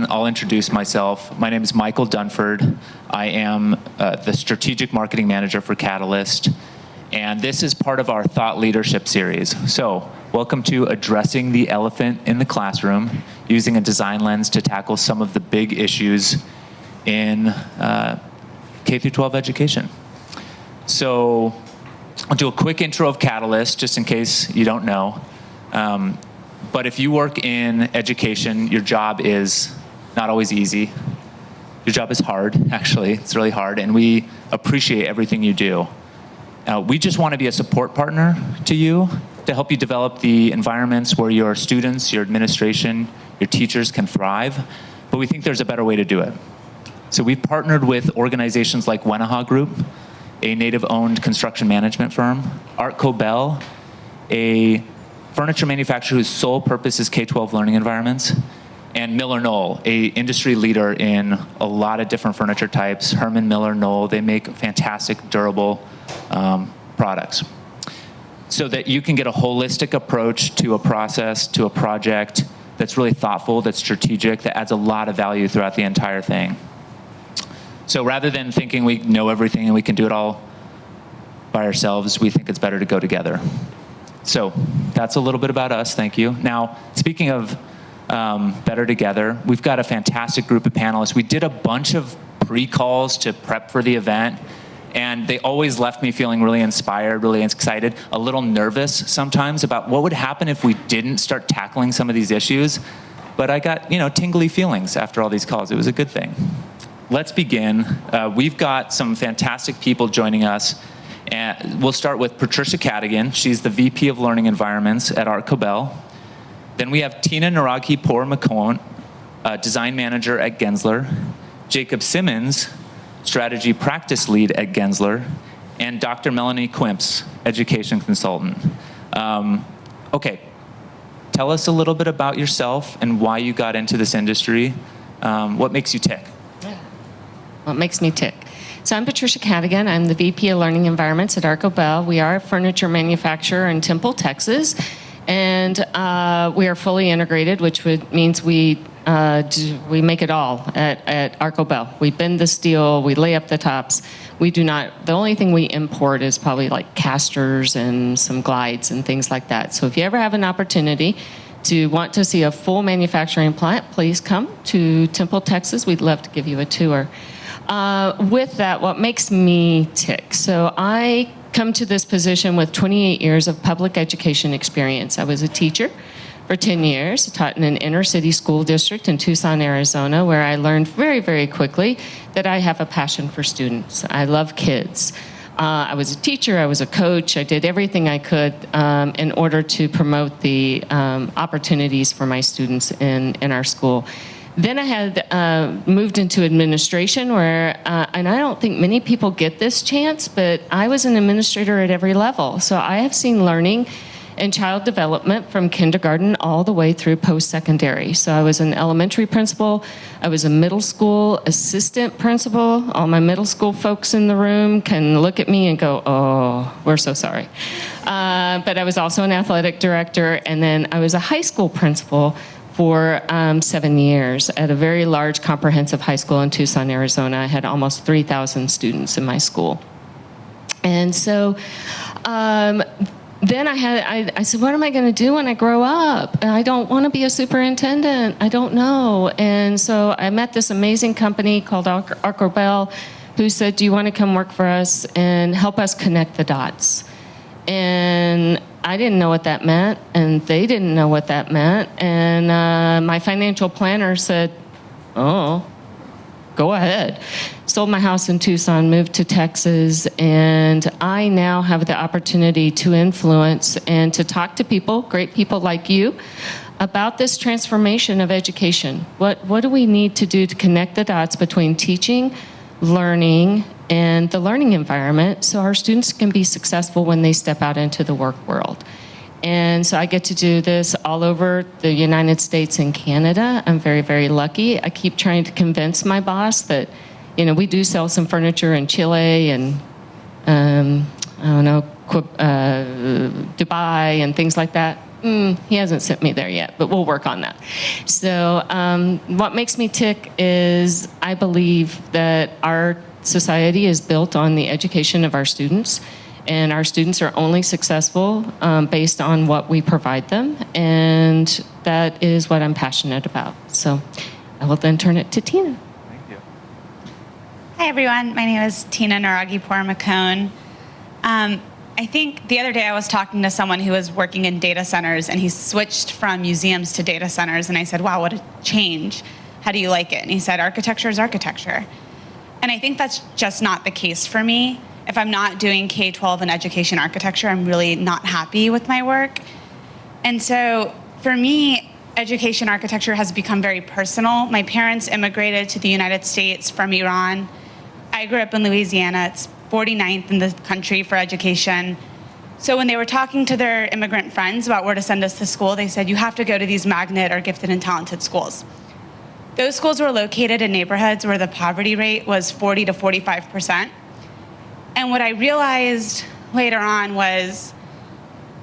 I'll introduce myself. My name is Michael Dunford. I am the Strategic Marketing Manager for Catalyst, and this is part of our Thought Leadership series. So, welcome to Addressing the Elephant in the Classroom, using a design lens to tackle some of the big issues in K-12 education. So, I'll do a quick intro of Catalyst, just in case you don't know. But if you work in education, your job is not always easy. Your job is hard, actually. It's really hard, and we appreciate everything you do. We just want to be a support partner to you to help you develop the environments where your students, your administration, your teachers can thrive, but we think there's a better way to do it. So we've partnered with organizations like Wenaha Group, a native-owned construction management firm, Artcobell, a furniture manufacturer whose sole purpose is K-12 learning environments, and Miller Knoll, a industry leader in a lot of different furniture types. Herman Miller Knoll, they make fantastic, durable products. So that you can get a holistic approach to a process, to a project that's really thoughtful, that's strategic, that adds a lot of value throughout the entire thing. So rather than thinking we know everything and we can do it all by ourselves, we think it's better to go together. So that's a little bit about us, thank you. Now, speaking of better together, we've got a fantastic group of panelists. We did a bunch of pre-calls to prep for the event, and they always left me feeling really inspired, really excited, a little nervous sometimes about what would happen if we didn't start tackling some of these issues. But I got, tingly feelings after all these calls. It was a good thing. Let's begin. We've got some fantastic people joining us. And we'll start with Patricia Cadigan. She's the VP of Learning Environments at Artcobell. Then we have Tina Naraghi-Pour McKone, Design Manager at Gensler. Jacob Simmons, Strategy Practice Lead at Gensler. And Dr. Melanie Quaempts, Education Consultant. Okay, tell us a little bit about yourself and why you got into this industry. What makes you tick? What makes me tick? So I'm Patricia Cadigan. I'm the VP of Learning Environments at Artcobell. We are a furniture manufacturer in Temple, Texas, and we are fully integrated, which means we make it all at Artcobell. We bend the steel, we lay up the tops. We do not. The only thing we import is probably like casters and some glides and things like that. So if you ever have an opportunity to want to see a full manufacturing plant, please come to Temple, Texas. We'd love to give you a tour. With that, what makes me tick? So I come to this position with 28 years of public education experience. I was a teacher for 10 years. I taught in an inner city school district in Tucson, Arizona, where I learned very, very quickly that I have a passion for students. I love kids. I was a teacher, I was a coach, I did everything I could in order to promote the opportunities for my students in our school. Then I had moved into administration where, and I don't think many people get this chance, but I was an administrator at every level. So I have seen learning and child development from kindergarten all the way through post-secondary. So I was an elementary principal, I was a middle school assistant principal. All my middle school folks in the room can look at me and go, oh, we're so sorry. But I was also an athletic director, and then I was a high school principal for 7 years at a very large comprehensive high school in Tucson, Arizona. I had almost 3,000 students in my school. And so then I said, what am I going to do when I grow up? I don't want to be a superintendent. I don't know. And so I met this amazing company called Artcobell, who said, do you want to come work for us and help us connect the dots? And I didn't know what that meant, and they didn't know what that meant. And my financial planner said, oh, go ahead. Sold my house in Tucson, moved to Texas, and I now have the opportunity to influence and to talk to people, great people like you, about this transformation of education. What do we need to do to connect the dots between teaching, learning, and the learning environment so our students can be successful when they step out into the work world? And so I get to do this all over the United States and Canada. I'm very, very lucky. I keep trying to convince my boss that, we do sell some furniture in Chile and, Dubai and things like that. He hasn't sent me there yet, but we'll work on that. So what makes me tick is I believe that our society is built on the education of our students, and our students are only successful based on what we provide them, and that is what I'm passionate about. So I will then turn it to Tina. Thank you. Hi, everyone. My name is Tina Naraghi-Pour, McKone. I think the other day I was talking to someone who was working in data centers, and he switched from museums to data centers, and I said, wow, what a change. How do you like it? And he said, architecture is architecture. And I think that's just not the case for me. If I'm not doing K-12 and education architecture, I'm really not happy with my work. And so for me, education architecture has become very personal. My parents immigrated to the United States from Iran. I grew up in Louisiana. It's 49th in the country for education. So when they were talking to their immigrant friends about where to send us to school, they said, you have to go to these magnet or gifted and talented schools. Those schools were located in neighborhoods where the poverty rate was 40 to 45%. And what I realized later on was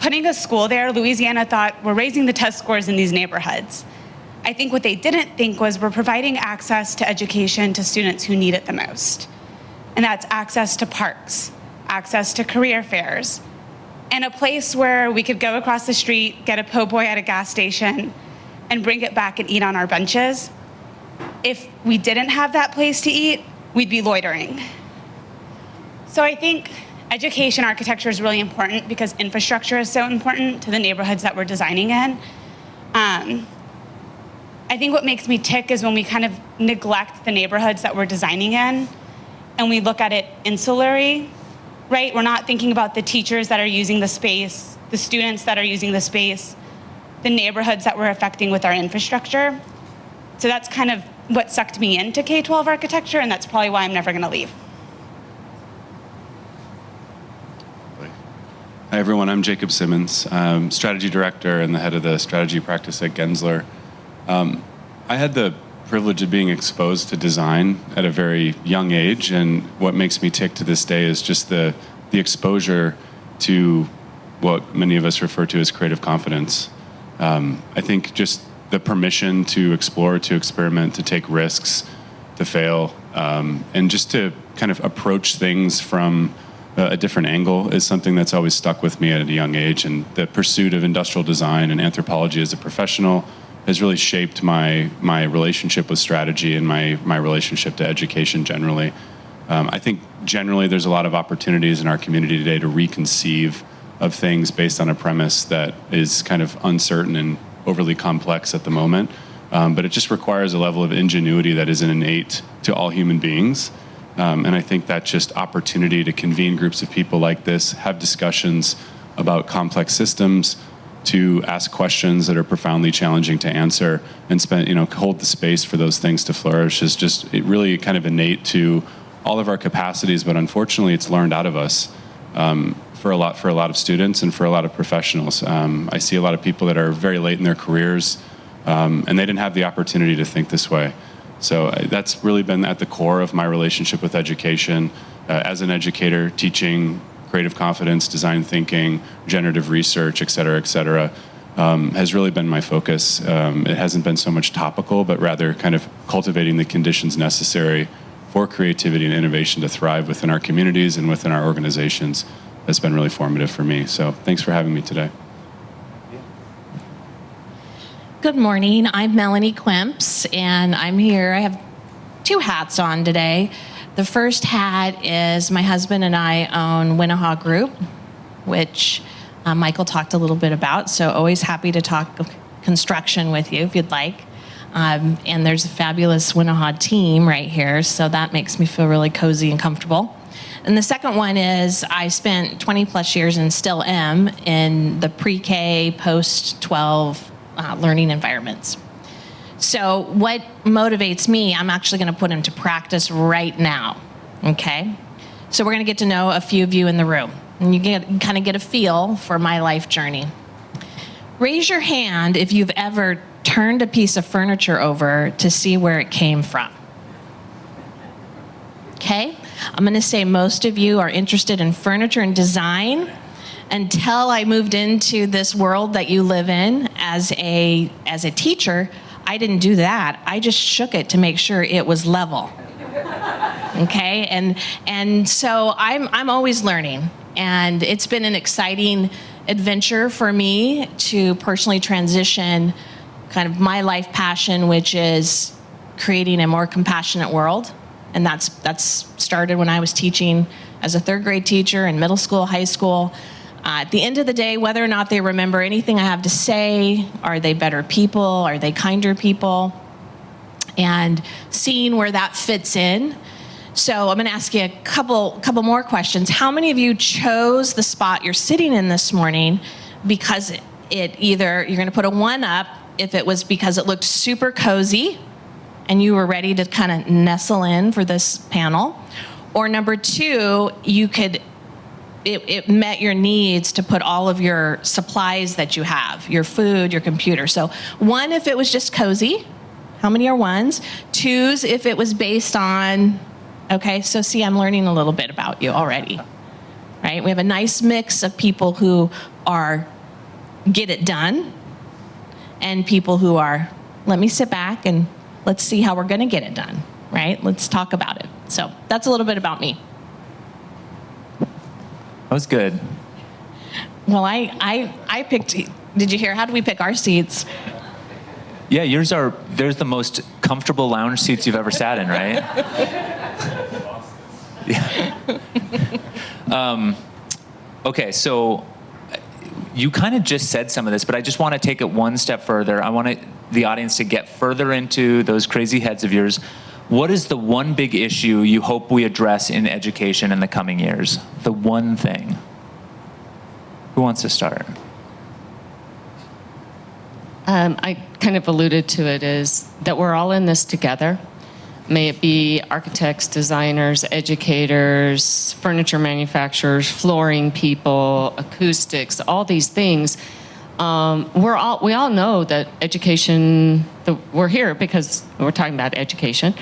putting a school there, Louisiana thought, we're raising the test scores in these neighborhoods. I think what they didn't think was we're providing access to education to students who need it the most. And that's access to parks, access to career fairs, and a place where we could go across the street, get a po' boy at a gas station, and bring it back and eat on our benches. If we didn't have that place to eat, we'd be loitering. So I think education architecture is really important because infrastructure is so important to the neighborhoods that we're designing in. I think what makes me tick is when we kind of neglect the neighborhoods that we're designing in, and we look at it insularly, right? We're not thinking about the teachers that are using the space, the students that are using the space, the neighborhoods that we're affecting with our infrastructure. So that's kind of what sucked me into K-12 architecture, and that's probably why I'm never gonna leave. Hi everyone, I'm Jacob Simmons. I'm strategy director and the head of the strategy practice at Gensler. I had the privilege of being exposed to design at a very young age, and what makes me tick to this day is just the exposure to what many of us refer to as creative confidence. I think just the permission to explore, to experiment, to take risks, to fail, and just to kind of approach things from a different angle is something that's always stuck with me at a young age. And the pursuit of industrial design and anthropology as a professional has really shaped my relationship with strategy and my relationship to education generally. I think generally there's a lot of opportunities in our community today to reconceive of things based on a premise that is kind of uncertain and overly complex at the moment. But it just requires a level of ingenuity that is innate to all human beings. And I think that just opportunity to convene groups of people like this, have discussions about complex systems, to ask questions that are profoundly challenging to answer, and hold the space for those things to flourish is just really kind of innate to all of our capacities. But unfortunately, it's learned out of us for a lot of students and for a lot of professionals. I see a lot of people that are very late in their careers, and they didn't have the opportunity to think this way. So that's really been at the core of my relationship with education. As an educator, teaching creative confidence, design thinking, generative research, et cetera, has really been my focus. It hasn't been so much topical, but rather kind of cultivating the conditions necessary for creativity and innovation to thrive within our communities and within our organizations. That's been really formative for me. So thanks for having me today. Good morning. I'm Melanie Quaempts, and I'm here. I have two hats on today. The first hat is my husband and I own Winnahaw Group, which Michael talked a little bit about, so always happy to talk construction with you if you'd like. And there's a fabulous Winnahaw team right here, so that makes me feel really cozy and comfortable. And the second one is I spent 20 plus years and still am in the pre-K, post-12 learning environments. So what motivates me, I'm actually going to put into practice right now, okay? So we're going to get to know a few of you in the room, and you kind of get a feel for my life journey. Raise your hand if you've ever turned a piece of furniture over to see where it came from. Okay? I'm going to say most of you are interested in furniture and design, until I moved into this world that you live in as a teacher, I didn't do that. I just shook it to make sure it was level. Okay, and so I'm always learning, and it's been an exciting adventure for me to personally transition kind of my life passion, which is creating a more compassionate world. And that's started when I was teaching as a third grade teacher in middle school, high school. At the end of the day, whether or not they remember anything I have to say, are they better people? Are they kinder people? And seeing where that fits in. So I'm going to ask you a couple more questions. How many of you chose the spot you're sitting in this morning because it either, you're going to put a 1 up if it was because it looked super cozy and you were ready to kind of nestle in for this panel, or number 2, it met your needs to put all of your supplies that you have, your food, your computer. So 1 if it was just cozy. How many are 1s? 2s if it was based on, okay, so see, I'm learning a little bit about you already, right? We have a nice mix of people who are get it done and people who are, let me sit back and let's see how we're going to get it done, right? Let's talk about it. So that's a little bit about me. That was good. Well, I picked, did you hear, how do we pick our seats? Yeah, there's the most comfortable lounge seats you've ever sat in, right? Yeah. Okay, so you kind of just said some of this, but I just want to take it one step further. I want the audience to get further into those crazy heads of yours. What is the one big issue you hope we address in education in the coming years? The one thing. Who wants to start? I kind of alluded to it, is that we're all in this together. May it be architects, designers, educators, furniture manufacturers, flooring people, acoustics, all these things. We all know that education, we're here because we're talking about education.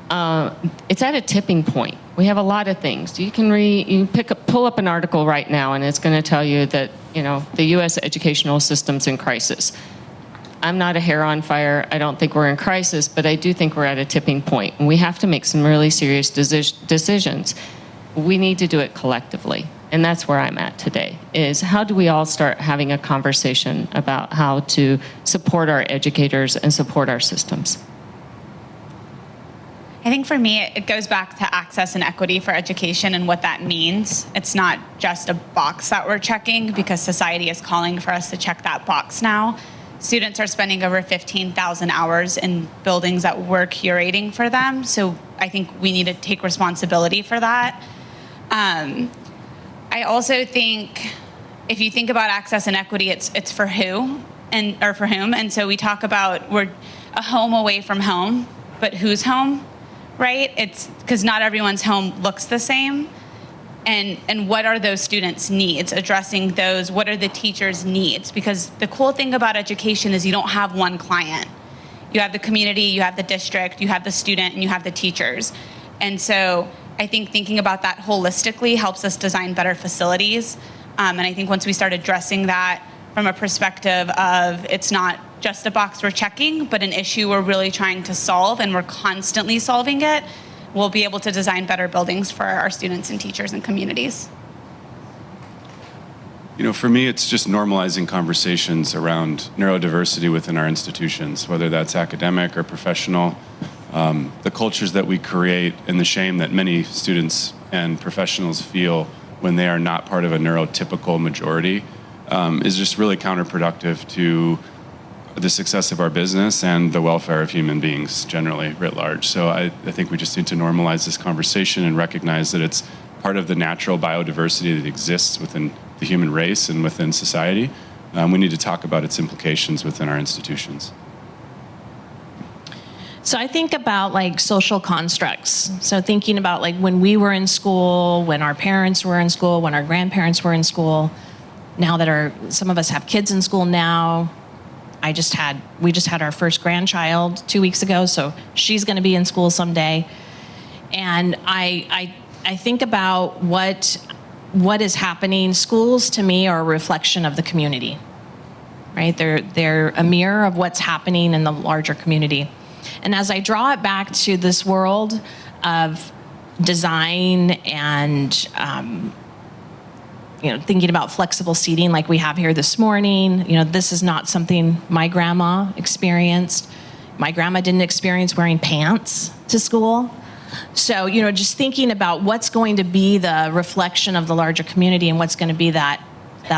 It's at a tipping point. We have a lot of things. You can pull up an article right now, and it's going to tell you that the U.S. educational system's in crisis. I'm not a hair on fire. I don't think we're in crisis, but I do think we're at a tipping point, and we have to make some really serious decisions. We need to do it collectively, and that's where I'm at today, is how do we all start having a conversation about how to support our educators and support our systems? I think for me, it goes back to access and equity for education and what that means. It's not just a box that we're checking, because society is calling for us to check that box now. Students are spending over 15,000 hours in buildings that we're curating for them. So I think we need to take responsibility for that. I also think if you think about access and equity, it's for who or for whom. And so we talk about we're a home away from home, but whose home, right? It's because not everyone's home looks the same. And what are those students' needs? Addressing those, what are the teachers' needs? Because the cool thing about education is you don't have one client. You have the community, you have the district, you have the student, and you have the teachers. And so I think thinking about that holistically helps us design better facilities. And I think once we start addressing that from a perspective of it's not just a box we're checking, but an issue we're really trying to solve, and we're constantly solving it, we'll be able to design better buildings for our students and teachers and communities. For me, it's just normalizing conversations around neurodiversity within our institutions, whether that's academic or professional. The cultures that we create and the shame that many students and professionals feel when they are not part of a neurotypical majority is just really counterproductive to the success of our business and the welfare of human beings generally writ large. So I think we just need to normalize this conversation and recognize that it's part of the natural biodiversity that exists within the human race and within society. We need to talk about its implications within our institutions. So I think about social constructs. So thinking about when we were in school, when our parents were in school, when our grandparents were in school, now that some of us have kids in school now. We just had our first grandchild 2 weeks ago, so she's going to be in school someday. And I think about what what is happening. Schools, to me, are a reflection of the community, right? They're a mirror of what's happening in the larger community. And as I draw it back to this world of design and thinking about flexible seating like we have here this morning, this is not something my grandma experienced. My grandma didn't experience wearing pants to school. So, just thinking about what's going to be the reflection of the larger community and what's going to be that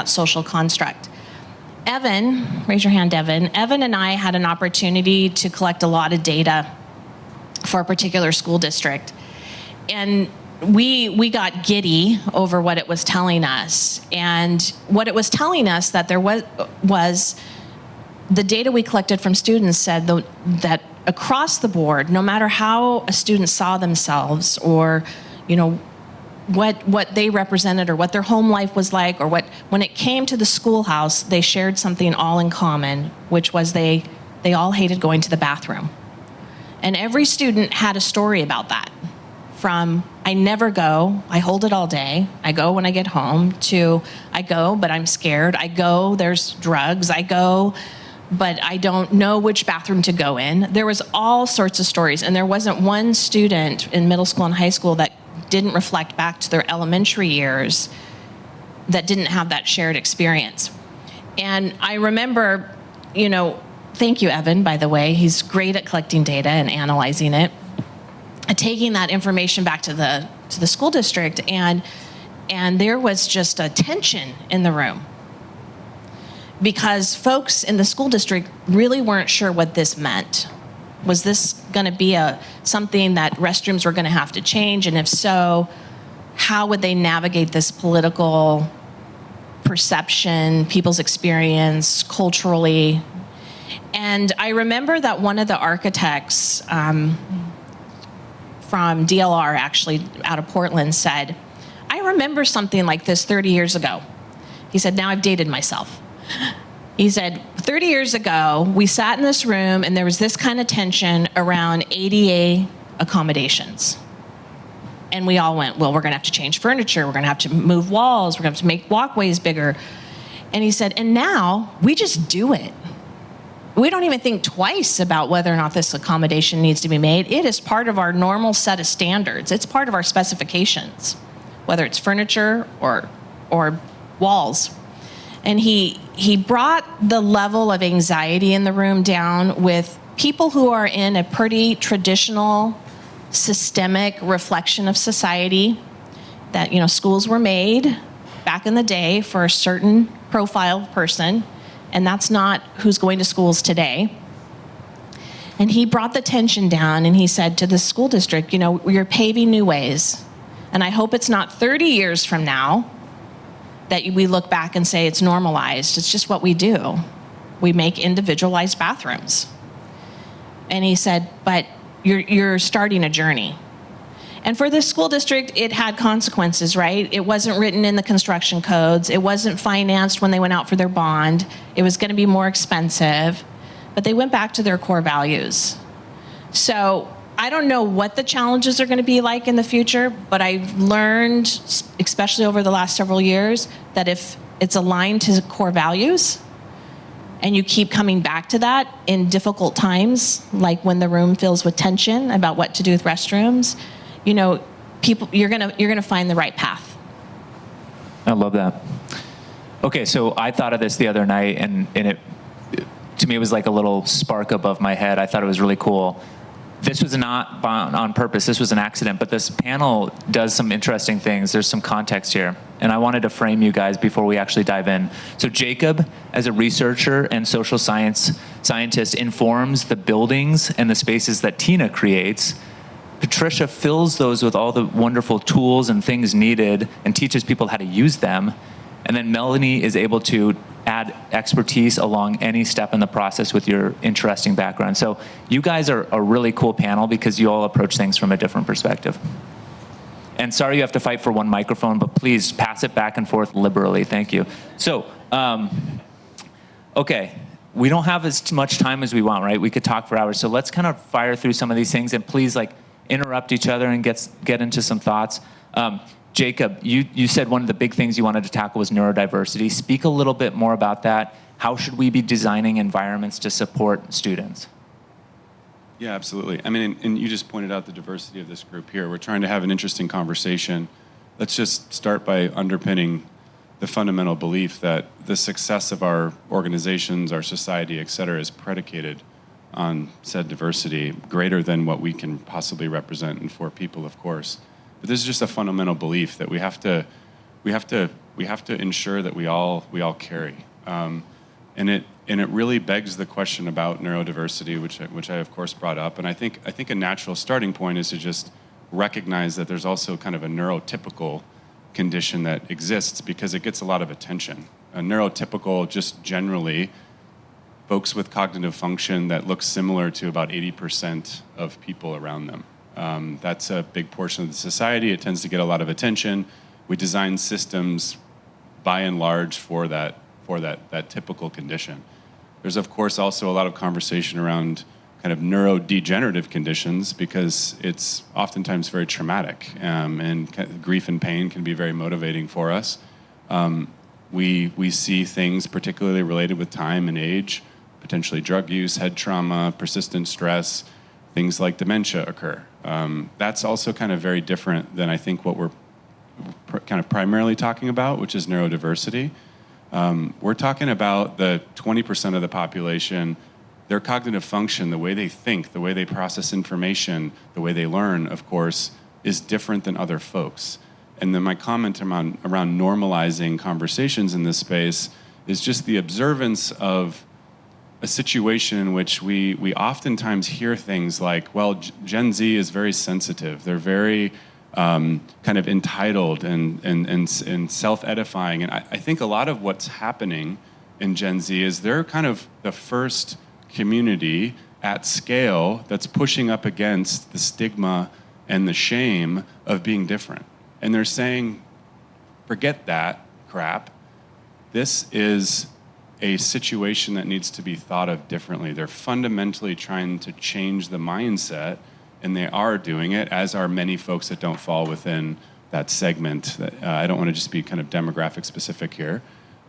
social construct. Evan, raise your hand, Evan. Evan and I had an opportunity to collect a lot of data for a particular school district. And we got giddy over what it was telling us. And what it was telling us that there was the data we collected from students said that across the board, no matter how a student saw themselves or, what they represented or what their home life was like, or when it came to the schoolhouse, they shared something all in common, which was they all hated going to the bathroom. And every student had a story about that. From I never go, I hold it all day, I go when I get home, to I go, but I'm scared, I go, there's drugs, I go, but I don't know which bathroom to go in. There was all sorts of stories, and there wasn't one student in middle school and high school that didn't reflect back to their elementary years that didn't have that shared experience. And I remember, thank you, Evan, by the way, he's great at collecting data and analyzing it, taking that information back to the school district, and there was just a tension in the room because folks in the school district really weren't sure what this meant. Was this going to be something that restrooms were going to have to change? And if so, how would they navigate this political perception, people's experience, culturally? And I remember that one of the architects from DLR, actually out of Portland, said, I remember something like this 30 years ago. He said, now I've dated myself. He said, 30 years ago, we sat in this room and there was this kind of tension around ADA accommodations. And we all went, well, we're going to have to change furniture. We're going to have to move walls. We're going to have to make walkways bigger. And he said, and now we just do it. We don't even think twice about whether or not this accommodation needs to be made. It is part of our normal set of standards. It's part of our specifications, whether it's furniture or walls. And he brought the level of anxiety in the room down with people who are in a pretty traditional, systemic reflection of society, that, schools were made back in the day for a certain profile person, and that's not who's going to schools today. And he brought the tension down, and he said to the school district, you're paving new ways. And I hope it's not 30 years from now that we look back and say it's normalized. It's just what we do. We make individualized bathrooms. And he said, but you're starting a journey. And for this school district, it had consequences, right? It wasn't written in the construction codes. It wasn't financed when they went out for their bond. It was going to be more expensive. But they went back to their core values. So I don't know what the challenges are going to be like in the future, but I've learned, especially over the last several years, that if it's aligned to core values and you keep coming back to that in difficult times, like when the room fills with tension about what to do with restrooms, you're gonna find the right path. I love that. Okay, so I thought of this the other night, and it to me it was like a little spark above my head. I thought it was really cool. This was not on purpose, this was an accident, but this panel does some interesting things. There's some context here, and I wanted to frame you guys before we actually dive in. So Jacob, as a researcher and social scientist, informs the buildings and the spaces that Tina creates. Patricia fills those with all the wonderful tools and things needed and teaches people how to use them. And then Melanie is able to add expertise along any step in the process with your interesting background. So you guys are a really cool panel because you all approach things from a different perspective. And sorry you have to fight for one microphone, but please pass it back and forth liberally. Thank you. So, okay, we don't have as much time as we want, right? We could talk for hours. So let's kind of fire through some of these things, and please interrupt each other and get into some thoughts. Jacob, you said one of the big things you wanted to tackle was neurodiversity. Speak a little bit more about that. How should we be designing environments to support students? Yeah, absolutely. I mean, and you just pointed out the diversity of this group here. We're trying to have an interesting conversation. Let's just start by underpinning the fundamental belief that the success of our organizations, our society, et cetera, is predicated on said diversity, greater than what we can possibly represent in 4 people, of course. But this is just a fundamental belief that we have to ensure that we all carry. And it really begs the question about neurodiversity, which I of course brought up. And I think a natural starting point is to just recognize that there's also kind of a neurotypical condition that exists because it gets a lot of attention. A neurotypical, just generally, folks with cognitive function that looks similar to about 80% of people around them. That's a big portion of the society. It tends to get a lot of attention. We design systems, by and large, for that typical condition. There's, of course, also a lot of conversation around kind of neurodegenerative conditions because it's oftentimes very traumatic, and grief and pain can be very motivating for us. We see things particularly related with time and age, potentially drug use, head trauma, persistent stress, things like dementia occur. That's also kind of very different than I think what we're kind of primarily talking about, which is neurodiversity. We're talking about the 20% of the population, their cognitive function, the way they think, the way they process information, the way they learn, of course, is different than other folks. And then my comment around normalizing conversations in this space is just the observance of a situation in which we oftentimes hear things like, well, Gen Z is very sensitive. They're very kind of entitled and self-edifying. And I think a lot of what's happening in Gen Z is they're kind of the first community at scale that's pushing up against the stigma and the shame of being different. And they're saying, forget that crap. This is a situation that needs to be thought of differently. They're fundamentally trying to change the mindset, and they are doing it, as are many folks that don't fall within that segment. I don't want to just be kind of demographic specific here,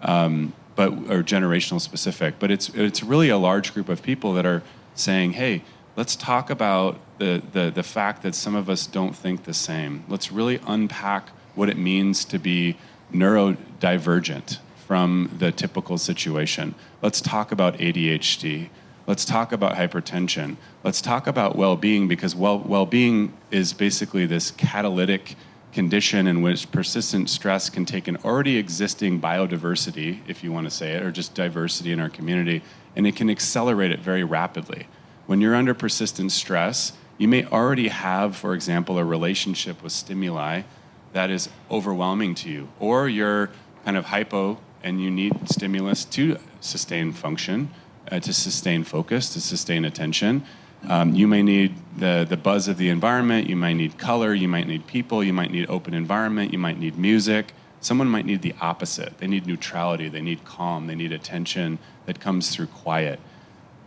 or generational specific, but it's really a large group of people that are saying, hey, let's talk about the fact that some of us don't think the same. Let's really unpack what it means to be neurodivergent from the typical situation. Let's talk about ADHD. Let's talk about hypertension. Let's talk about well-being, because well-being is basically this catalytic condition in which persistent stress can take an already existing biodiversity, if you want to say it, or just diversity in our community, and it can accelerate it very rapidly. When you're under persistent stress, you may already have, for example, a relationship with stimuli that is overwhelming to you, or you're kind of hypo and you need stimulus to sustain function, to sustain focus, to sustain attention. You may need the buzz of the environment, you might need color, you might need people, you might need open environment, you might need music. Someone might need the opposite. They need neutrality, they need calm, they need attention that comes through quiet.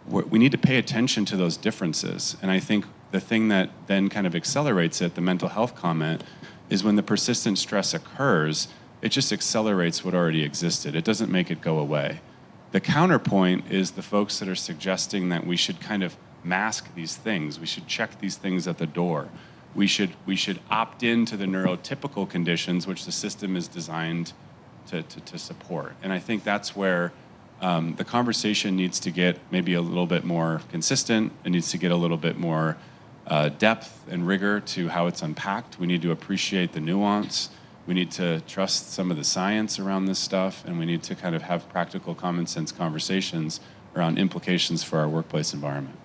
We need to pay attention to those differences. And I think the thing that then kind of accelerates it, the mental health comment, is when the persistent stress occurs, it just accelerates what already existed. It doesn't make it go away. The counterpoint is the folks that are suggesting that we should kind of mask these things. We should check these things at the door. We should opt into the neurotypical conditions which the system is designed to support. And I think that's where the conversation needs to get maybe a little bit more consistent. It needs to get a little bit more depth and rigor to how it's unpacked. We need to appreciate the nuance. We need to trust some of the science around this stuff, and we need to kind of have practical, common sense conversations around implications for our workplace environment.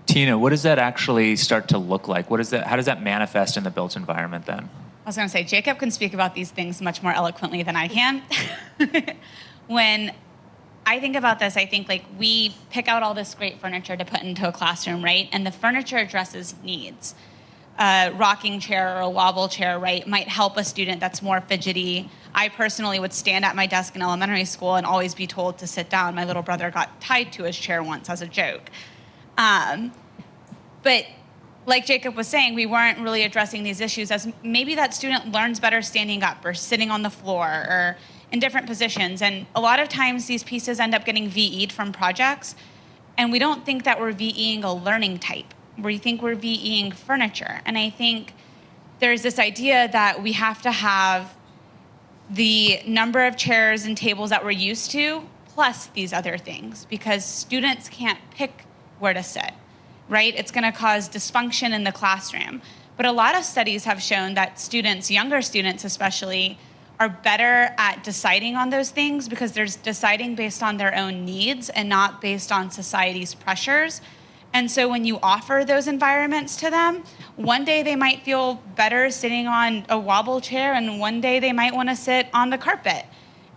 Tina, what does that actually start to look like? How does that manifest in the built environment then? I was going to say, Jacob can speak about these things much more eloquently than I can. When I think about this, I think like we pick out all this great furniture to put into a classroom, right? And the furniture addresses needs. A rocking chair or a wobble chair, right, might help a student that's more fidgety. I personally would stand at my desk in elementary school and always be told to sit down. My little brother got tied to his chair once as a joke. But like Jacob was saying, we weren't really addressing these issues as maybe that student learns better standing up or sitting on the floor or in different positions. And a lot of times these pieces end up getting VE'd from projects, and we don't think that we're VEing a learning type. We think we're VEing furniture. And I think there's this idea that we have to have the number of chairs and tables that we're used to plus these other things, because students can't pick where to sit, right? It's going to cause dysfunction in the classroom. But a lot of studies have shown that students, younger students especially, are better at deciding on those things because they're deciding based on their own needs and not based on society's pressures. And so when you offer those environments to them, one day they might feel better sitting on a wobble chair, and one day they might want to sit on the carpet.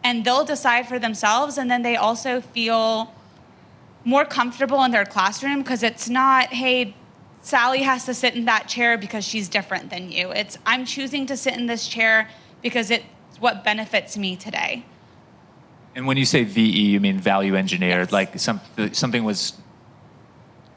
And they'll decide for themselves, and then they also feel more comfortable in their classroom because it's not, hey, Sally has to sit in that chair because she's different than you. It's, I'm choosing to sit in this chair because it's what benefits me today. And when you say VE, you mean value engineered, Yes. like something was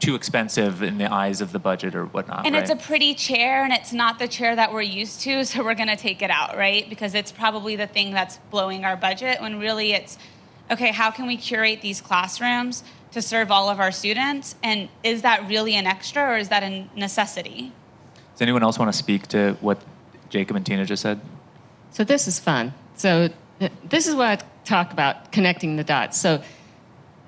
too expensive in the eyes of the budget or whatnot, And right? it's a pretty chair, and it's not the chair that we're used to, so we're going to take it out, right? Because it's probably the thing that's blowing our budget, when really it's, okay, how can we curate these classrooms to serve all of our students? And is that really an extra, or is that a necessity? Does anyone else want to speak to what Jacob and Tina just said? So this is fun. So this is what I talk about, connecting the dots. So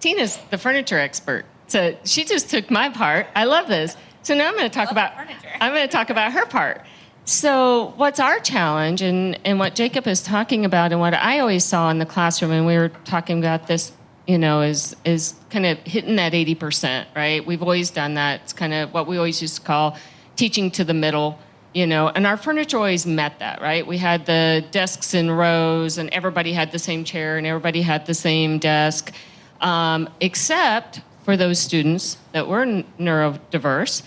Tina's the furniture expert. So she just took my part. I love this. So now I'm going to talk about her part. So what's our challenge, and what Jacob is talking about, and what I always saw in the classroom, and we were talking about this, is kind of hitting that 80%, right? We've always done that. It's kind of what we always used to call teaching to the middle, and our furniture always met that, right? We had the desks in rows, and everybody had the same chair, and everybody had the same desk, except for those students that were neurodiverse.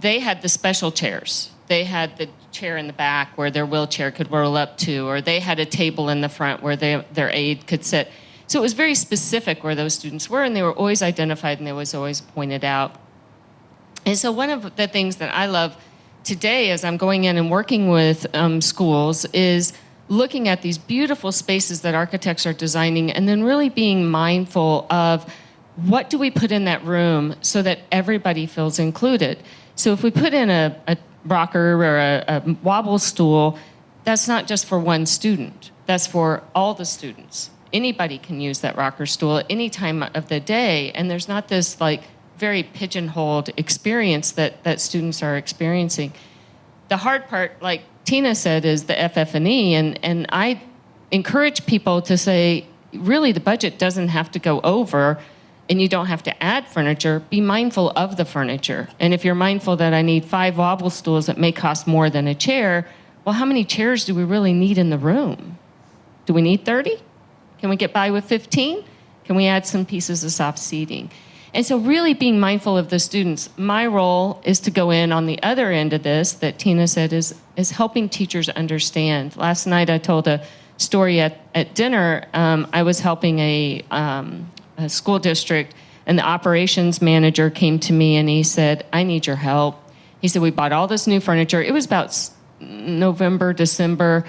They had the special chairs. They had the chair in the back where their wheelchair could roll up to, or they had a table in the front where their aide could sit. So it was very specific where those students were, and they were always identified, and they was always pointed out. And so one of the things that I love today as I'm going in and working with schools is looking at these beautiful spaces that architects are designing, and then really being mindful of what do we put in that room so that everybody feels included. So if we put in a rocker or a wobble stool, that's not just for one student. That's for all the students. Anybody can use that rocker stool at any time of the day, and there's not this like very pigeonholed experience that students are experiencing. The hard part, like Tina said, is the FF&E, and I encourage people to say, really, the budget doesn't have to go over, and you don't have to add furniture. Be mindful of the furniture. And if you're mindful that I need 5 wobble stools that may cost more than a chair, well, how many chairs do we really need in the room? Do we need 30? Can we get by with 15? Can we add some pieces of soft seating? And so really being mindful of the students. My role is to go in on the other end of this that Tina said is helping teachers understand. Last night I told a story at dinner. I was helping a school district, and the operations manager came to me and he said, I need your help. He said, we bought all this new furniture. It was about November, December,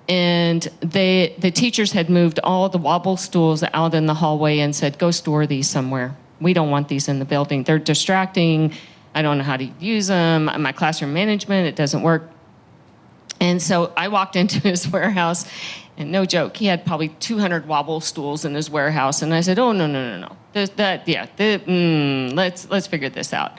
and the teachers had moved all the wobble stools out in the hallway and said, go store these somewhere. We don't want these in the building. They're distracting. I don't know how to use them. My classroom management, it doesn't work. And so I walked into his warehouse, and no joke, he had probably 200 wobble stools in his warehouse. And I said, oh, no. Let's figure this out.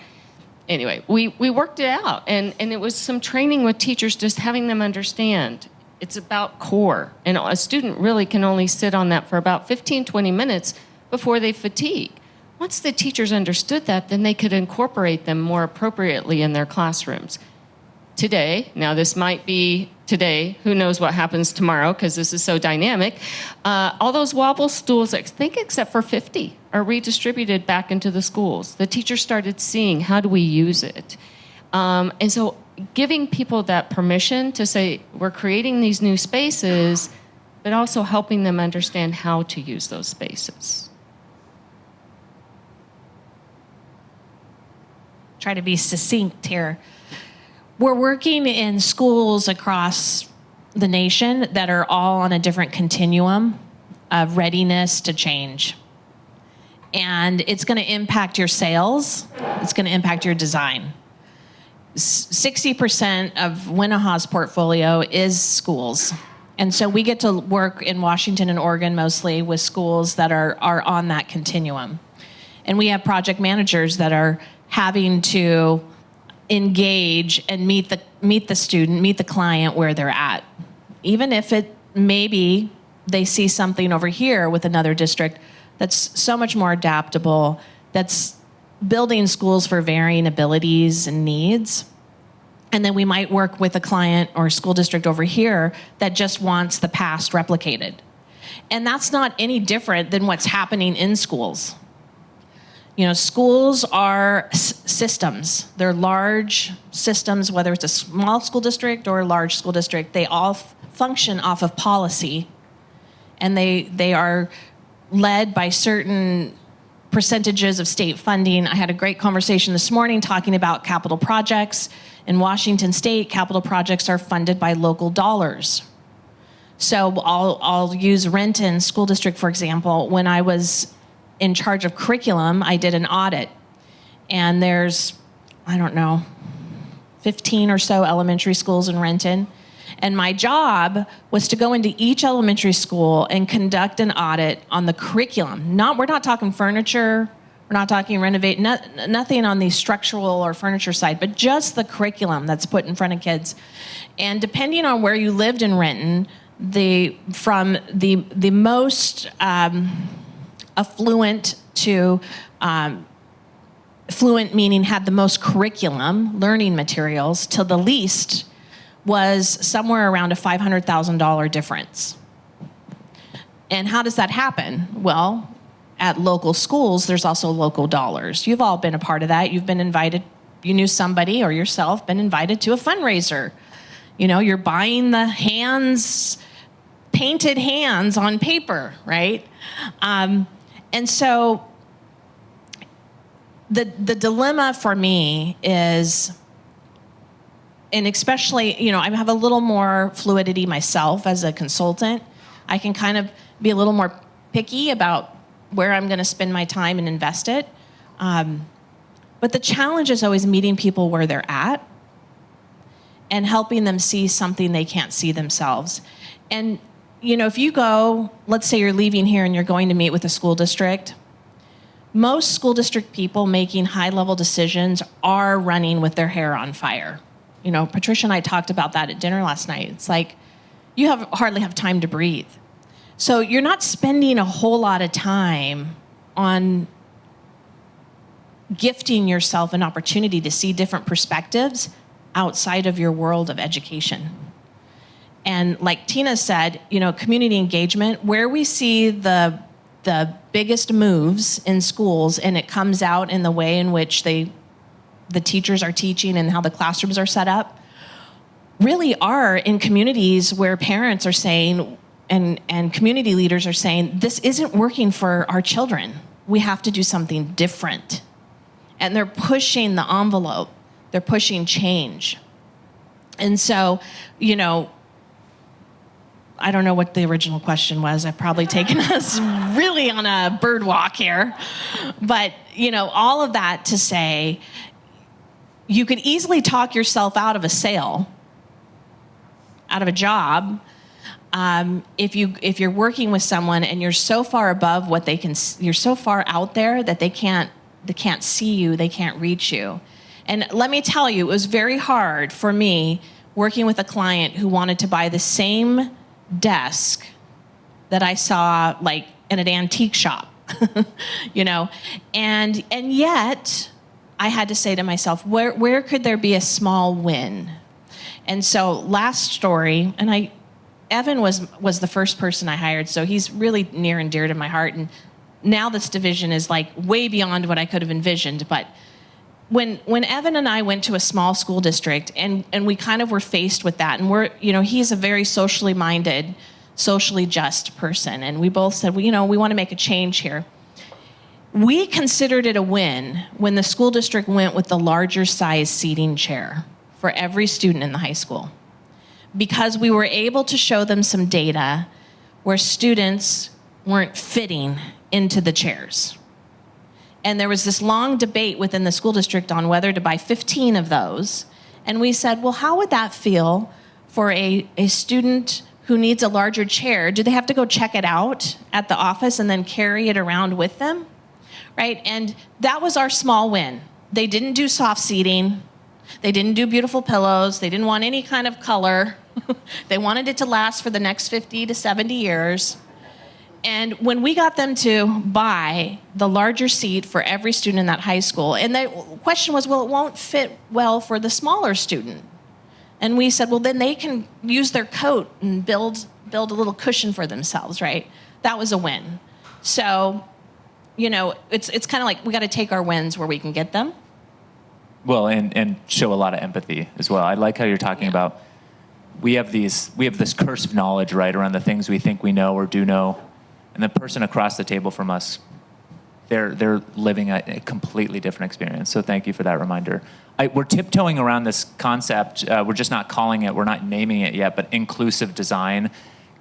Anyway, we worked it out. And it was some training with teachers, just having them understand. It's about core. And a student really can only sit on that for about 15, 20 minutes before they fatigue. Once the teachers understood that, then they could incorporate them more appropriately in their classrooms. Today, now this might be today, who knows what happens tomorrow because this is so dynamic, all those wobble stools, I think except for 50, are redistributed back into the schools. The teachers started seeing how do we use it. And so giving people that permission to say, we're creating these new spaces, but also helping them understand how to use those spaces. try to be succinct here. We're working in schools across the nation that are all on a different continuum of readiness to change. And it's going to impact your sales. It's going to impact your design. 60% of Winneha's portfolio is schools. And so we get to work in Washington and Oregon mostly with schools that are on that continuum. And we have project managers that are having to engage and meet the student, meet the client where they're at. Even if it maybe they see something over here with another district that's so much more adaptable, that's building schools for varying abilities and needs. And then we might work with a client or school district over here that just wants the past replicated. And that's not any different than what's happening in schools. You know, schools are systems. They're large systems, whether it's a small school district or a large school district. They all function off of policy, and they are led by certain percentages of state funding. I had a great conversation this morning talking about capital projects. In Washington State, capital projects are funded by local dollars. So I'll use Renton School District, for example. When I was in charge of curriculum, I did an audit. And there's, 15 or so elementary schools in Renton. And my job was to go into each elementary school and conduct an audit on the curriculum. We're not talking furniture, we're not talking renovate, nothing on the structural or furniture side, but just the curriculum that's put in front of kids. And depending on where you lived in Renton, from the most affluent to fluent, meaning had the most curriculum, learning materials, to the least was somewhere around a $500,000 difference. And how does that happen? Well, at local schools, there's also local dollars. You've all been a part of that. You've been invited, you knew somebody or yourself been invited to a fundraiser. You know, you're buying the painted hands on paper, right? And so the dilemma for me is, and especially, I have a little more fluidity myself as a consultant. I can kind of be a little more picky about where I'm going to spend my time and invest it. But the challenge is always meeting people where they're at and helping them see something they can't see themselves. And, if you go, let's say you're leaving here and you're going to meet with a school district, most school district people making high-level decisions are running with their hair on fire. Patricia and I talked about that at dinner last night. It's like you hardly have time to breathe. So you're not spending a whole lot of time on gifting yourself an opportunity to see different perspectives outside of your world of education. And like Tina said, community engagement, where we see the biggest moves in schools, and it comes out in the way in which the teachers are teaching and how the classrooms are set up, really are in communities where parents are saying, and community leaders are saying, this isn't working for our children. We have to do something different. And they're pushing the envelope. They're pushing change. And so, I don't know what the original question was. I've probably taken us really on a bird walk here. But, all of that to say, you could easily talk yourself out of a sale, out of a job, if you're working with someone and you're so far above what they can, you're so far out there that they can't see you, they can't reach you. And let me tell you, it was very hard for me working with a client who wanted to buy the same desk that I saw like in an antique shop, and yet I had to say to myself, where could there be a small win? And so last story, and Evan was the first person I hired, so he's really near and dear to my heart. And now this division is like way beyond what I could have envisioned. But when Evan and I went to a small school district, and we kind of were faced with that, and he's a very socially minded, socially just person, and we both said, we want to make a change here. We considered it a win when the school district went with the larger size seating chair for every student in the high school, because we were able to show them some data where students weren't fitting into the chairs. And there was this long debate within the school district on whether to buy 15 of those. And we said, well, how would that feel for a student who needs a larger chair? Do they have to go check it out at the office and then carry it around with them? Right? And that was our small win. They didn't do soft seating. They didn't do beautiful pillows. They didn't want any kind of color. They wanted it to last for the next 50 to 70 years. And when we got them to buy the larger seat for every student in that high school, and the question was, well, it won't fit well for the smaller student. And we said, well, then they can use their coat and build a little cushion for themselves, right? That was a win. So, you know, it's kind of like we got to take our wins where we can get them. Well, and show a lot of empathy as well. I like how you're talking about we have this curse of knowledge, right, around the things we think we know or do know, and the person across the table from us, they're living a completely different experience. So thank you for that reminder. We're tiptoeing around this concept. We're just not calling it, we're not naming it yet, but inclusive design.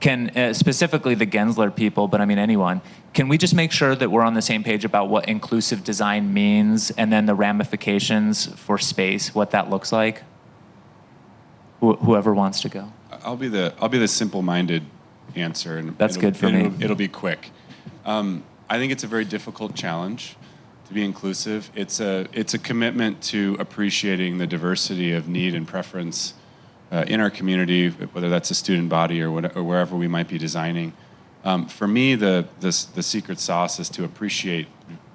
Can, specifically the Gensler people, but I mean anyone, can we just make sure that we're on the same page about what inclusive design means and then the ramifications for space, what that looks like? Whoever wants to go. I'll be the simple-minded answer, and that's good for me. It'll be quick. I think it's a very difficult challenge to be inclusive. It's a commitment to appreciating the diversity of need and preference in our community, whether that's a student body or wherever we might be designing. For me, the secret sauce is to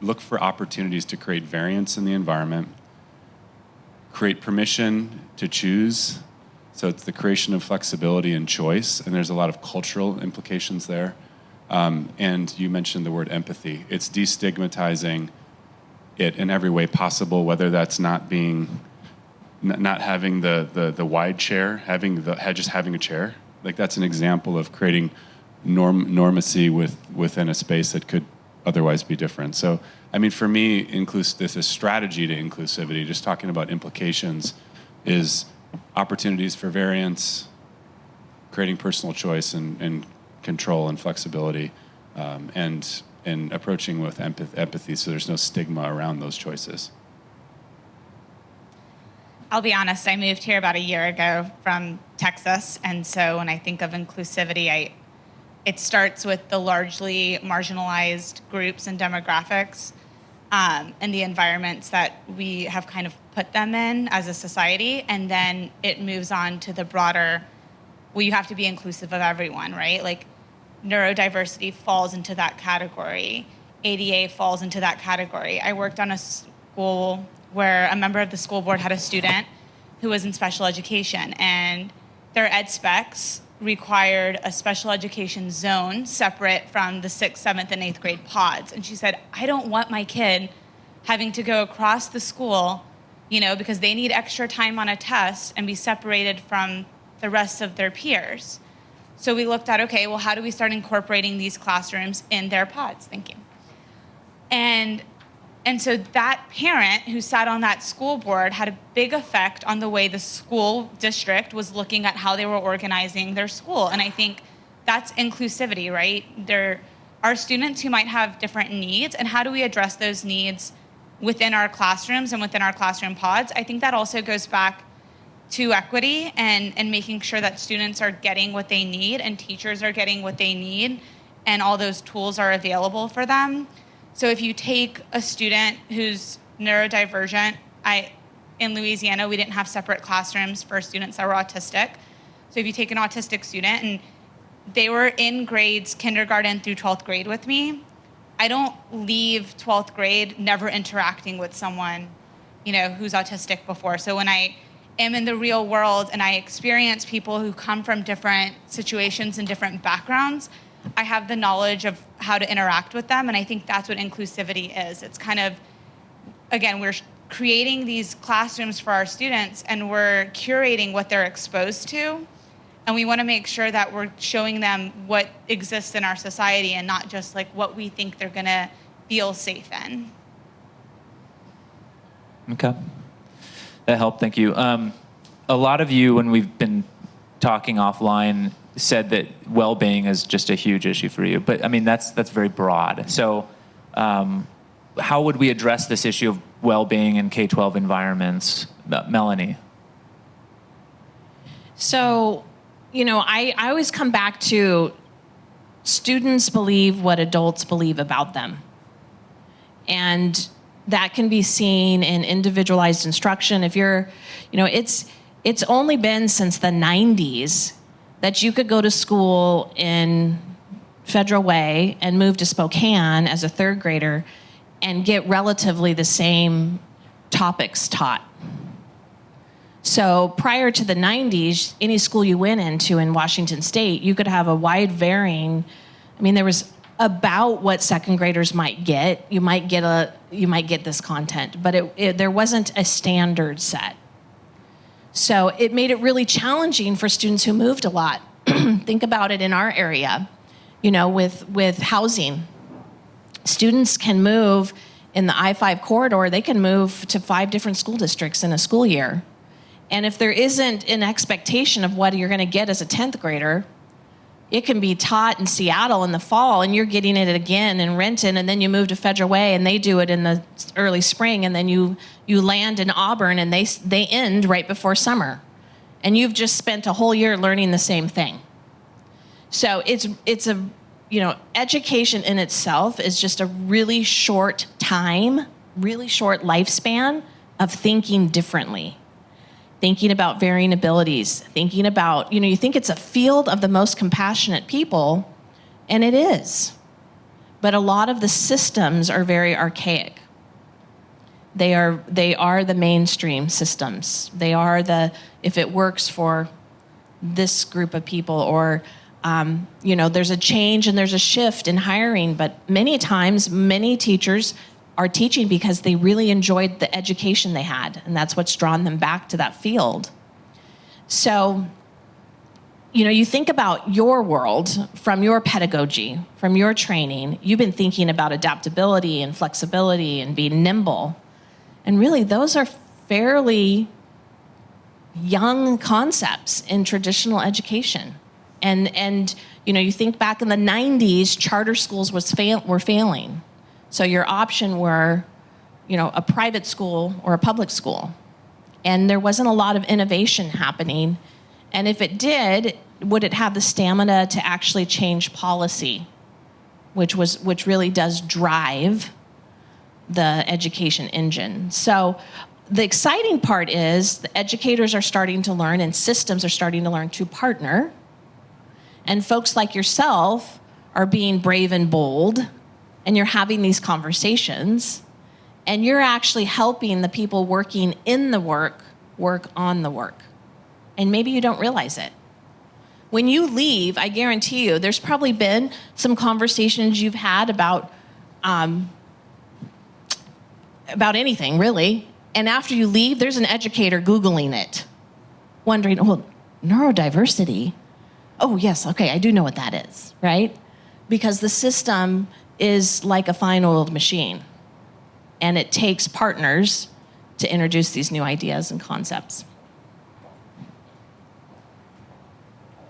look for opportunities to create variance in the environment, create permission to choose. So it's the creation of flexibility and choice, and there's a lot of cultural implications there. And you mentioned the word empathy. It's destigmatizing it in every way possible, whether that's not having the wide chair, just having a chair. Like, that's an example of creating normacy within a space that could otherwise be different. So, I mean, for me, this is strategy to inclusivity, just talking about implications, is opportunities for variance, creating personal choice and control and flexibility, and approaching with empathy so there's no stigma around those choices. I'll be honest, I moved here about a year ago from Texas, and so when I think of inclusivity, it starts with the largely marginalized groups and demographics and the environments that we have kind of put them in as a society, and then it moves on to the broader, well, you have to be inclusive of everyone, right? Like, neurodiversity falls into that category. ADA falls into that category. I worked on a school where a member of the school board had a student who was in special education, and their ed specs required a special education zone separate from the 6th, 7th, and 8th grade pods. And she said, I don't want my kid having to go across the school, because they need extra time on a test and be separated from the rest of their peers. So we looked at, okay, well, how do we start incorporating these classrooms in their pods? Thank you. And so that parent who sat on that school board had a big effect on the way the school district was looking at how they were organizing their school. And I think that's inclusivity, right? There are students who might have different needs, and how do we address those needs within our classrooms and within our classroom pods? I think that also goes back to equity and making sure that students are getting what they need and teachers are getting what they need and all those tools are available for them. So if you take a student who's neurodivergent, in Louisiana, we didn't have separate classrooms for students that were autistic. So if you take an autistic student and they were in grades kindergarten through 12th grade with me, I don't leave 12th grade never interacting with someone, who's autistic before. So when I am in the real world and I experience people who come from different situations and different backgrounds, I have the knowledge of how to interact with them, and I think that's what inclusivity is. It's kind of, again, we're creating these classrooms for our students, and we're curating what they're exposed to, and we want to make sure that we're showing them what exists in our society and not just like what we think they're going to feel safe in. Okay. That helped, thank you. A lot of you, when we've been talking offline, said that well-being is just a huge issue for you. But I mean, that's very broad. So how would we address this issue of well-being in K-12 environments? Melanie? So, I always come back to students believe what adults believe about them. And that can be seen in individualized instruction. If you're, it's only been since the 90s that you could go to school in Federal Way and move to Spokane as a third grader and get relatively the same topics taught. So prior to the 90s, any school you went into in Washington State, you could have a wide varying, there was about what second graders might get. You might get this content, but there wasn't a standard set. So it made it really challenging for students who moved a lot. Think about it in our area, with housing. Students can move in the I-5 corridor, they can move to 5 different school districts in a school year. And if there isn't an expectation of what you're going to get as a 10th grader, it can be taught in Seattle in the fall, and you're getting it again in Renton, and then you move to Federal Way, and they do it in the early spring, and then you land in Auburn, and they end right before summer. And you've just spent a whole year learning the same thing. So it's education in itself is just a really short time, really short lifespan of thinking differently. Thinking about varying abilities, thinking about, you think it's a field of the most compassionate people, and it is. But a lot of the systems are very archaic. They are the mainstream systems. They are if it works for this group of people, or, there's a change and there's a shift in hiring, but many times, many teachers are teaching because they really enjoyed the education they had, and that's what's drawn them back to that field. So, you think about your world from your pedagogy, from your training. You've been thinking about adaptability and flexibility and being nimble. And really, those are fairly young concepts in traditional education. And you think back in the 90s, charter schools were failing. So your option were, a private school or a public school. And there wasn't a lot of innovation happening. And if it did, would it have the stamina to actually change policy, which really does drive the education engine? So the exciting part is the educators are starting to learn, and systems are starting to learn to partner. And folks like yourself are being brave and bold, and you're having these conversations, and you're actually helping the people working in the work on the work. And maybe you don't realize it. When you leave, I guarantee you, there's probably been some conversations you've had about anything, really. And after you leave, there's an educator Googling it, wondering, neurodiversity? Oh, yes, okay, I do know what that is, right? Because the system is like a fine-oiled machine, and it takes partners to introduce these new ideas and concepts.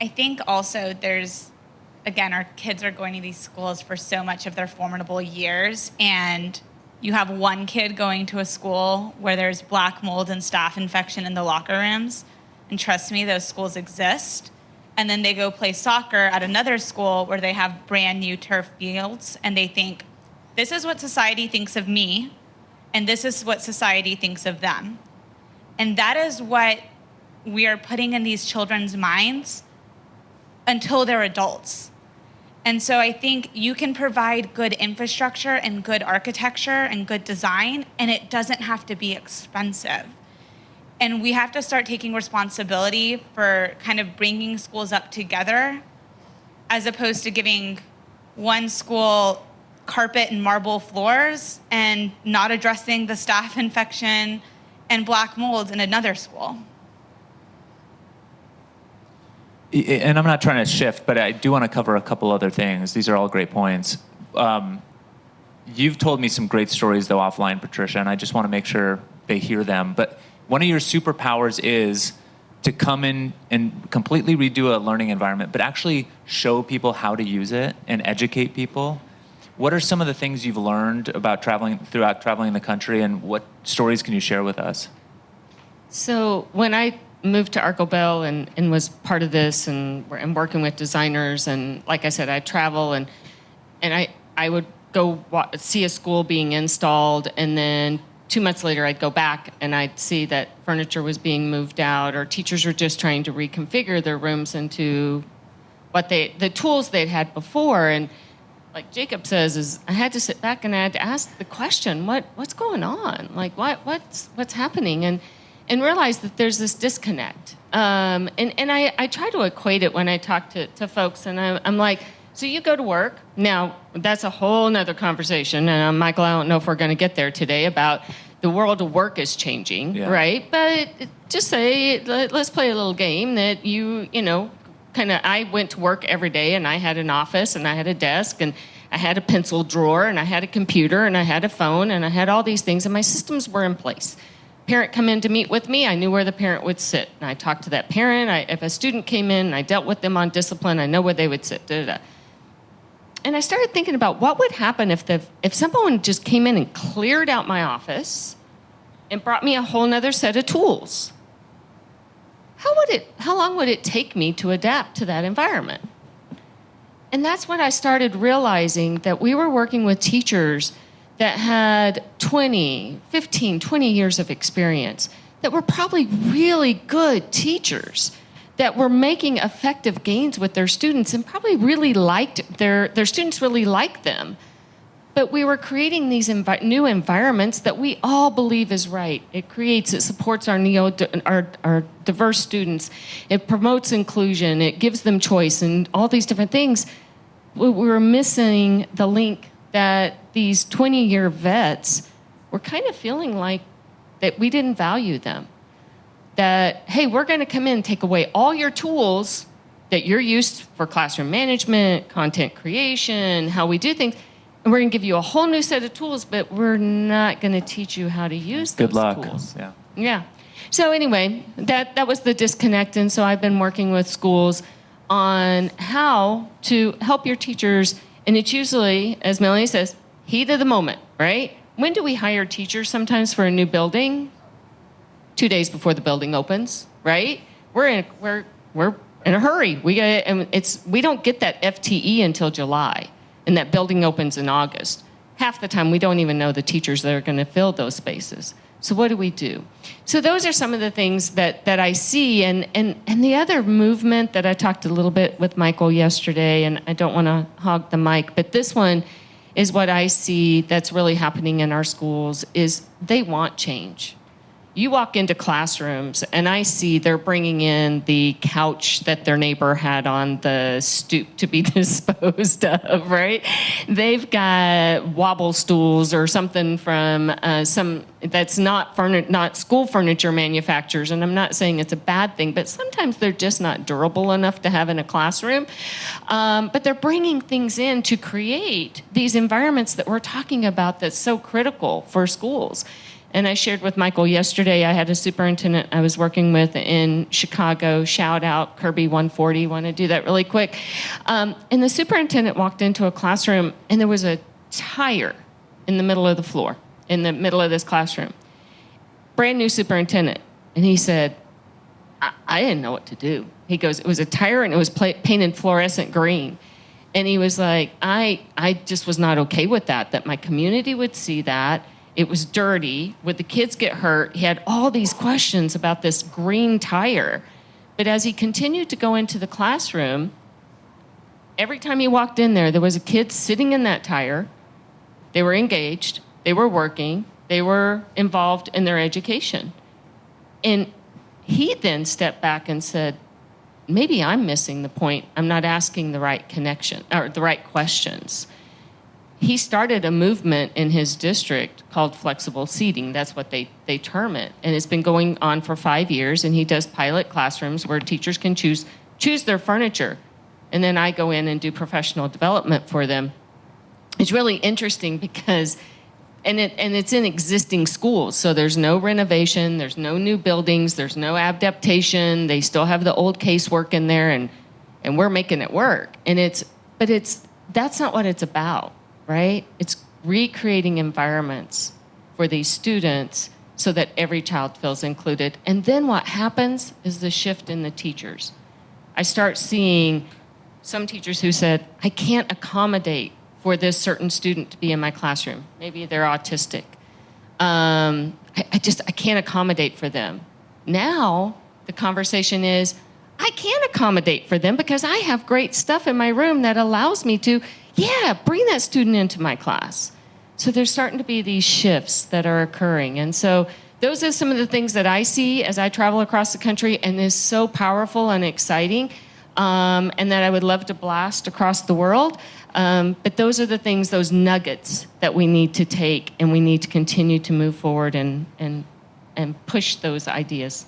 I think also our kids are going to these schools for so much of their formidable years, and you have one kid going to a school where there's black mold and staph infection in the locker rooms, and trust me, those schools exist. And then they go play soccer at another school where they have brand new turf fields, and they think, this is what society thinks of me, and this is what society thinks of them. And that is what we are putting in these children's minds until they're adults. And so I think you can provide good infrastructure and good architecture and good design, and it doesn't have to be expensive. And we have to start taking responsibility for kind of bringing schools up together, as opposed to giving one school carpet and marble floors and not addressing the staph infection and black mold in another school. And I'm not trying to shift, but I do want to cover a couple other things. These are all great points. You've told me some great stories, though, offline, Patricia, and I just want to make sure they hear them. But one of your superpowers is to come in and completely redo a learning environment, but actually show people how to use it and educate people. What are some of the things you've learned about traveling the country, and what stories can you share with us? So when I moved to Artcobell and was part of this and working with designers, and like I said, I travel and I would go see a school being installed, and then 2 months later I'd go back and I'd see that furniture was being moved out, or teachers were just trying to reconfigure their rooms into the tools they'd had before. And like Jacob says, is I had to sit back and I had to ask the question, what's going on? Like what's happening? And realize that there's this disconnect. And I try to equate it when I talk to folks, and I'm like, so you go to work. Now, that's a whole nother conversation, and Michael, I don't know if we're going to get there today, about the world of work is changing, right? But just say, let's play a little game that I went to work every day, and I had an office, and I had a desk, and I had a pencil drawer, and I had a computer, and I had a phone, and I had all these things, and my systems were in place. Parent come in to meet with me, I knew where the parent would sit. And I talked to that parent. If a student came in, I dealt with them on discipline. I know where they would sit. And I started thinking about what would happen if someone just came in and cleared out my office and brought me a whole nother set of tools. How long would it take me to adapt to that environment? And that's when I started realizing that we were working with teachers that had 15, 20 years of experience, that were probably really good teachers, that were making effective gains with their students and probably really liked their students really liked them. But we were creating these new environments that we all believe is right. It supports our diverse students. It promotes inclusion. It gives them choice and all these different things. We were missing the link that these 20-year vets were kind of feeling like that we didn't value them. That, hey, we're going to come in and take away all your tools that you're used for classroom management, content creation, how we do things, and we're going to give you a whole new set of tools, but we're not going to teach you how to use those tools. Yeah. Yeah. So anyway, that was the disconnect, and so I've been working with schools on how to help your teachers, and it's usually, as Melanie says, heat of the moment, right? When do we hire teachers sometimes for a new building? 2 days before the building opens, right? We're in a hurry. We don't get that FTE until July, and that building opens in August. Half the time, we don't even know the teachers that are going to fill those spaces. So what do we do? So those are some of the things that I see, and the other movement that I talked a little bit with Michael yesterday, and I don't want to hog the mic, but this one is what I see that's really happening in our schools is they want change. You walk into classrooms, and I see they're bringing in the couch that their neighbor had on the stoop to be disposed of, right? They've got wobble stools or something from some that's not school furniture manufacturers, and I'm not saying it's a bad thing, but sometimes they're just not durable enough to have in a classroom. But they're bringing things in to create these environments that we're talking about that's so critical for schools. And I shared with Michael yesterday, I had a superintendent I was working with in Chicago, shout out Kirby 140, want to do that really quick. And the superintendent walked into a classroom, and there was a tire in the middle of the floor, in the middle of this classroom. Brand new superintendent. And he said, I didn't know what to do. He goes, it was a tire, and it was painted fluorescent green. And he was like, I just was not okay with that my community would see that. It was dirty. Would the kids get hurt? He had all these questions about this green tire. But as he continued to go into the classroom, every time he walked in there was a kid sitting in that tire. They were engaged. They were working. They were involved in their education. And he then stepped back and said, maybe I'm missing the point. I'm not asking the right connection or the right questions. He started a movement in his district called flexible seating. That's what they term it. And it's been going on for 5 years, and he does pilot classrooms where teachers can choose their furniture. And then I go in and do professional development for them. it's really interesting because, and it's in existing schools, so there's no renovation, there's no new buildings, there's no adaptation. They still have the old casework in there, and we're making it work. And that's not what it's about, right? It's recreating environments for these students so that every child feels included. And then what happens is the shift in the teachers. I start seeing some teachers who said, I can't accommodate for this certain student to be in my classroom. Maybe they're autistic. I can't accommodate for them. Now, the conversation is, I can accommodate for them because I have great stuff in my room that allows me to, bring that student into my class. So there's starting to be these shifts that are occurring. And so those are some of the things that I see as I travel across the country, and is so powerful and exciting, and that I would love to blast across the world. But those are the things, those nuggets that we need to take, and we need to continue to move forward and push those ideas.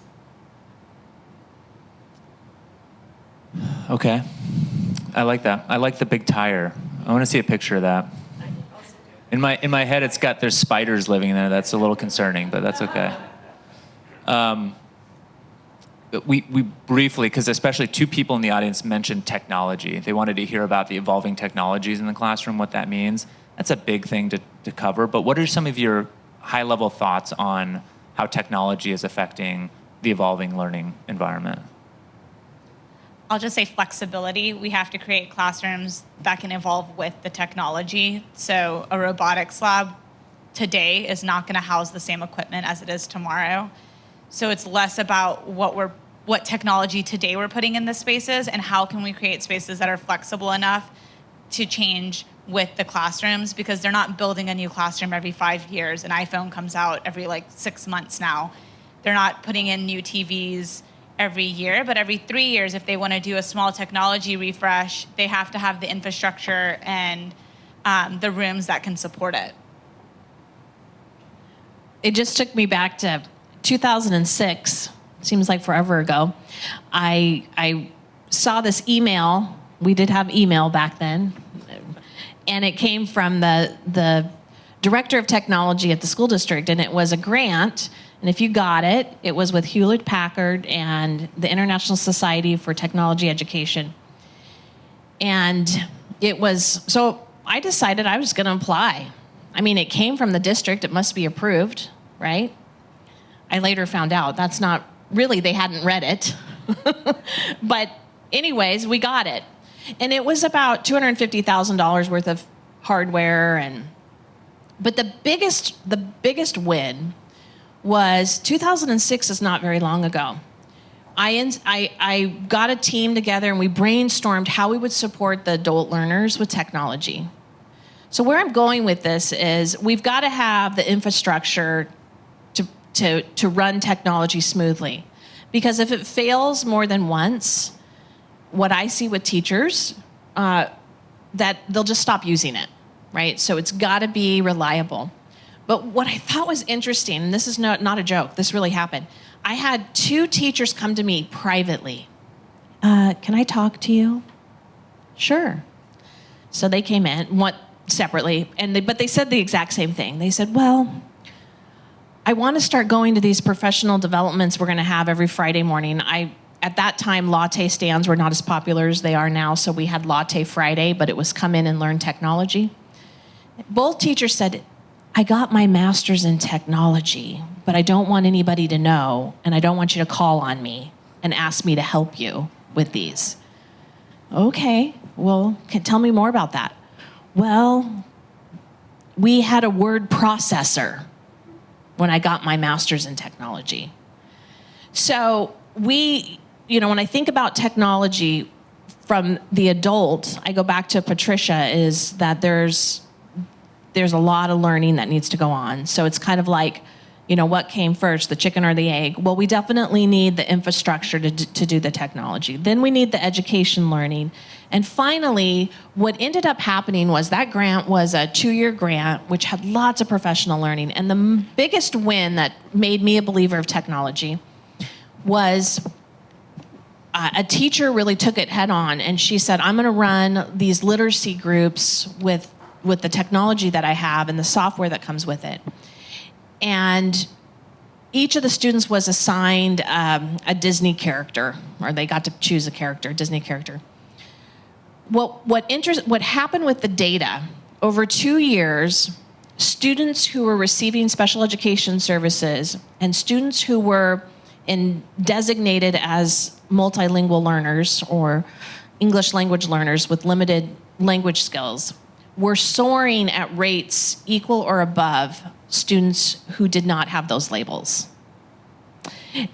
Okay. I like that. I like the big tire. I want to see a picture of that. In my head, there's spiders living in there. That's a little concerning, but that's okay. We briefly, because especially two people in the audience mentioned technology. They wanted to hear about the evolving technologies in the classroom, what that means. That's a big thing to cover. But what are some of your high-level thoughts on how technology is affecting the evolving learning environment? I'll just say flexibility. We have to create classrooms that can evolve with the technology. So a robotics lab today is not going to house the same equipment as it is tomorrow. So it's less about what technology today we're putting in the spaces, and how can we create spaces that are flexible enough to change with the classrooms, because they're not building a new classroom every 5 years. An iPhone comes out every 6 months now. They're not putting in new TVs every year, but every 3 years, if they want to do a small technology refresh, they have to have the infrastructure and the rooms that can support it. It just took me back to 2006. Seems like forever ago. I saw this email. We did have email back then, and it came from the director of technology at the school district, and it was a grant. And if you got it, it was with Hewlett-Packard and the International Society for Technology Education. And so I decided I was going to apply. I mean, it came from the district. It must be approved, right? I later found out that's not really, they hadn't read it. But anyways, we got it. And it was about $250,000 worth of hardware. But the biggest win was 2006 is not very long ago. I got a team together and we brainstormed how we would support the adult learners with technology. So where I'm going with this is we've got to have the infrastructure to run technology smoothly. Because if it fails more than once, what I see with teachers, that they'll just stop using it, right? So it's got to be reliable. But what I thought was interesting, and this is not a joke, this really happened. I had 2 teachers come to me privately. Can I talk to you? Sure. So they came in, separately, but they said the exact same thing. They said, well, I want to start going to these professional developments we're going to have every Friday morning. At that time, latte stands were not as popular as they are now, so we had Latte Friday, but it was come in and learn technology. Both teachers said, I got my master's in technology, but I don't want anybody to know, and I don't want you to call on me and ask me to help you with these. Okay, well, tell me more about that. Well, we had a word processor when I got my master's in technology. So when I think about technology from the adult, I go back to Patricia, is that there's a lot of learning that needs to go on. So it's kind of like, what came first, the chicken or the egg? Well, we definitely need the infrastructure to do the technology. Then we need the education learning. And finally, what ended up happening was that grant was a 2-year grant, which had lots of professional learning. And the biggest win that made me a believer of technology was a teacher really took it head on, and she said, I'm going to run these literacy groups with with the technology that I have and the software that comes with it. And each of the students was assigned a Disney character, or they got to choose a character, a Disney character. What happened with the data, over 2 years, students who were receiving special education services and students who were designated as multilingual learners or English language learners with limited language skills were soaring at rates equal or above students who did not have those labels.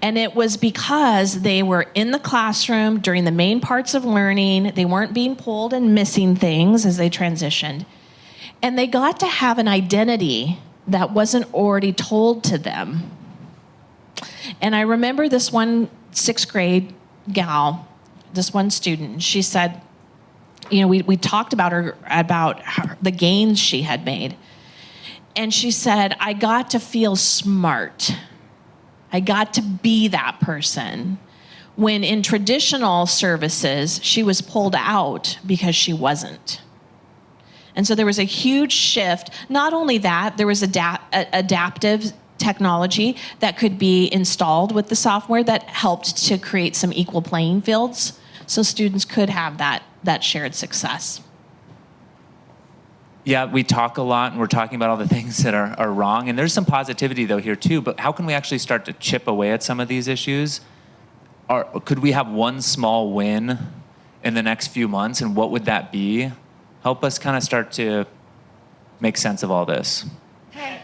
And it was because they were in the classroom during the main parts of learning. They weren't being pulled and missing things as they transitioned. And they got to have an identity that wasn't already told to them. And I remember this one 6th grade gal, this one student, she said, you know, we talked about the gains she had made. And she said, I got to feel smart. I got to be that person. When in traditional services, she was pulled out because she wasn't. And so there was a huge shift. Not only that, there was adaptive technology that could be installed with the software that helped to create some equal playing fields so students could have that shared success. Yeah, we talk a lot, and we're talking about all the things that are wrong. And there's some positivity, though, here, too. But how can we actually start to chip away at some of these issues? Or could we have one small win in the next few months, and what would that be? Help us kind of start to make sense of all this. I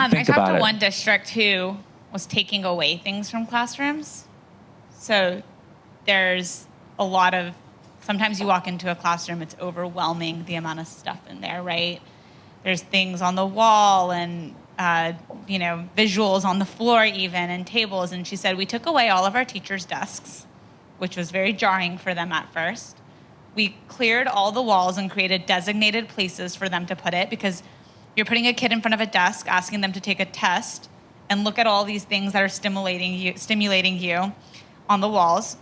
Think talked about to it. one district who was taking away things from classrooms. So there's a lot of, sometimes you walk into a classroom, it's overwhelming the amount of stuff in there, right? There's things on the wall and, visuals on the floor even, and tables. And she said, we took away all of our teachers' desks, which was very jarring for them at first. We cleared all the walls and created designated places for them to put it, because you're putting a kid in front of a desk, asking them to take a test and look at all these things that are stimulating you on the walls.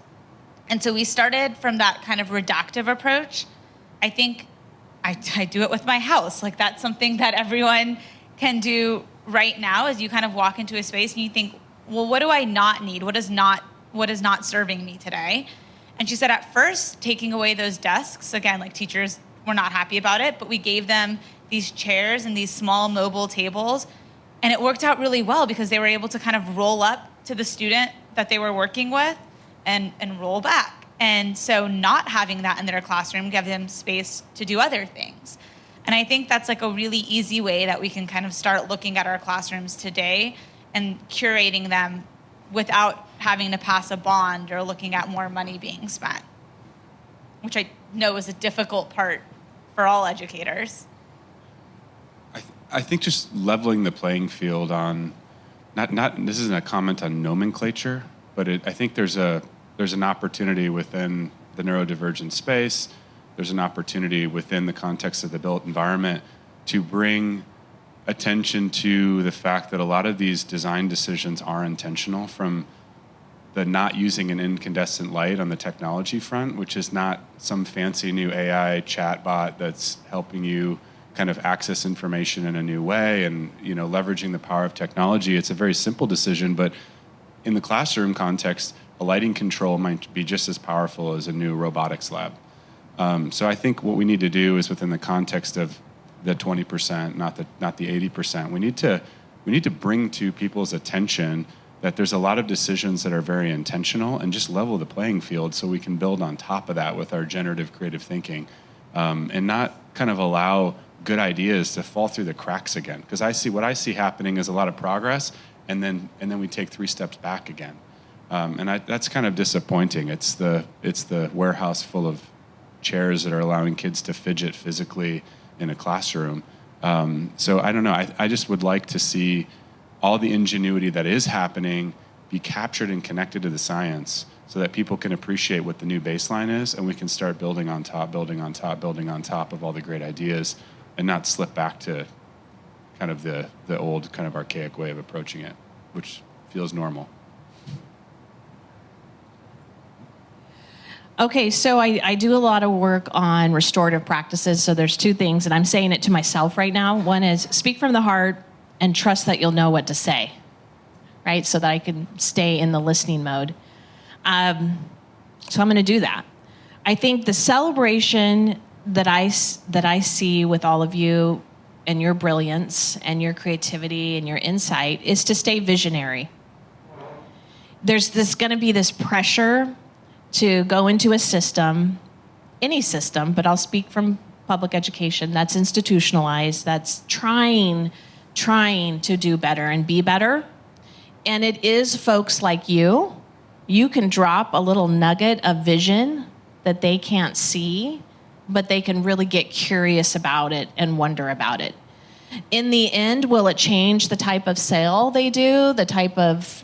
And so we started from that kind of reductive approach. I think I do it with my house. Like, that's something that everyone can do right now, as you kind of walk into a space and you think, well, what do I not need? What is not serving me today? And she said, at first, taking away those desks, again, like, teachers were not happy about it, but we gave them these chairs and these small mobile tables. And it worked out really well, because they were able to kind of roll up to the student that they were working with and roll back. And so not having that in their classroom gave them space to do other things. And I think that's like a really easy way that we can kind of start looking at our classrooms today and curating them without having to pass a bond or looking at more money being spent, which I know is a difficult part for all educators. I think just leveling the playing field on, not this isn't a comment on nomenclature, but I think there's an opportunity within the neurodivergent space. There's an opportunity within the context of the built environment to bring attention to the fact that a lot of these design decisions are intentional, from the not using an incandescent light on the technology front, which is not some fancy new AI chatbot that's helping you kind of access information in a new way and, leveraging the power of technology. It's a very simple decision, but in the classroom context, a lighting control might be just as powerful as a new robotics lab. So I think what we need to do is, within the context of the 20%, not the 80%, we need to bring to people's attention that there's a lot of decisions that are very intentional, and just level the playing field so we can build on top of that with our generative creative thinking, and not kind of allow good ideas to fall through the cracks again. Because what I see happening is a lot of progress, and then we take 3 steps back again. That's kind of disappointing. It's the warehouse full of chairs that are allowing kids to fidget physically in a classroom. So I don't know. I just would like to see all the ingenuity that is happening be captured and connected to the science, so that people can appreciate what the new baseline is, and we can start building on top of all the great ideas, and not slip back to kind of the old, kind of archaic way of approaching it, which feels normal. Okay, so I do a lot of work on restorative practices. So there's two things, and I'm saying it to myself right now. One is speak from the heart and trust that you'll know what to say, right? So that I can stay in the listening mode. So I'm going to do that. I think the celebration that I see with all of you and your brilliance and your creativity and your insight is to stay visionary. There's going to be this pressure to go into a system, any system, but I'll speak from public education, that's institutionalized, that's trying to do better and be better. And it is folks like you. You can drop a little nugget of vision that they can't see, but they can really get curious about it and wonder about it. In the end, will it change the type of sale they do, the type of,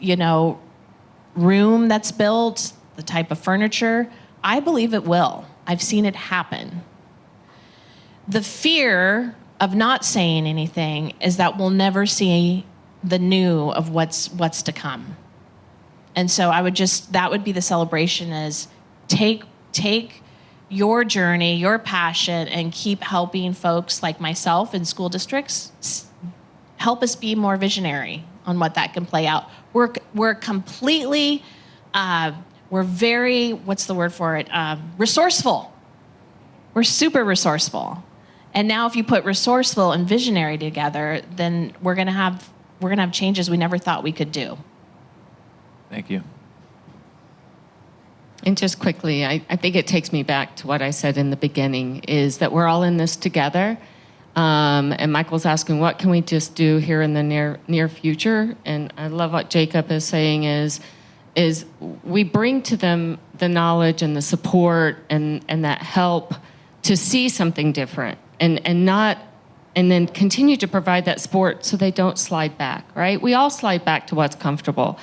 room that's built, the type of furniture? I believe it will. I've seen it happen. The fear of not saying anything is that we'll never see the new of what's to come. And so that would be the celebration, is take your journey, your passion, and keep helping folks like myself in school districts help us be more visionary on what that can play out. We're completely, we're very, what's the word for it? Resourceful. We're super resourceful. And now if you put resourceful and visionary together, then we're gonna have changes we never thought we could do. Thank you. And just quickly, I think it takes me back to what I said in the beginning, is that we're all in this together. And Michael's asking, what can we just do here in the near future? And I love what Jacob is saying is we bring to them the knowledge and the support and that help to see something different and then continue to provide that support so they don't slide back, right? We all slide back to what's comfortable.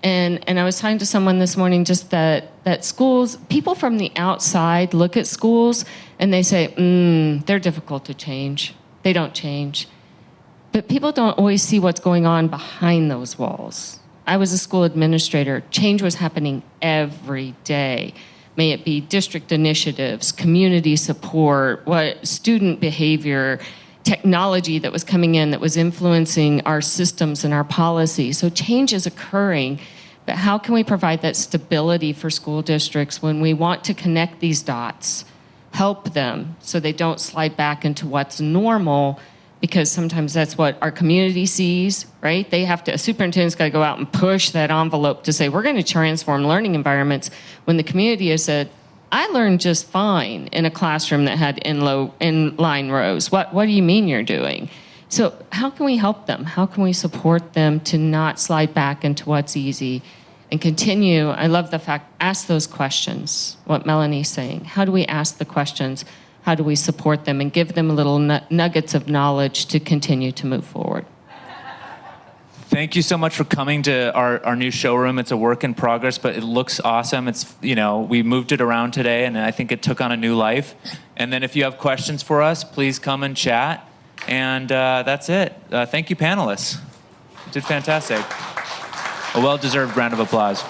And I was talking to someone this morning just that schools, people from the outside look at schools and they say, they're difficult to change. They don't change. But people don't always see what's going on behind those walls. I was a school administrator. Change was happening every day. May it be district initiatives, community support, what student behavior, technology that was coming in that was influencing our systems and our policy. So change is occurring, but how can we provide that stability for school districts when we want to connect these dots, help them so they don't slide back into what's normal, because sometimes that's what our community sees, right? A superintendent's got to go out and push that envelope to say, we're going to transform learning environments, when the community has said, I learned just fine in a classroom that had inline rows. What do you mean you're doing? So how can we help them? How can we support them to not slide back into what's easy and continue? I love the fact, ask those questions, what Melanie's saying. How do we ask the questions? How do we support them and give them little nuggets of knowledge to continue to move forward? Thank you so much for coming to our new showroom. It's a work in progress, but it looks awesome. It's, we moved it around today, and I think it took on a new life. And then if you have questions for us, please come and chat. And that's it. Thank you, panelists. You did fantastic. A well-deserved round of applause.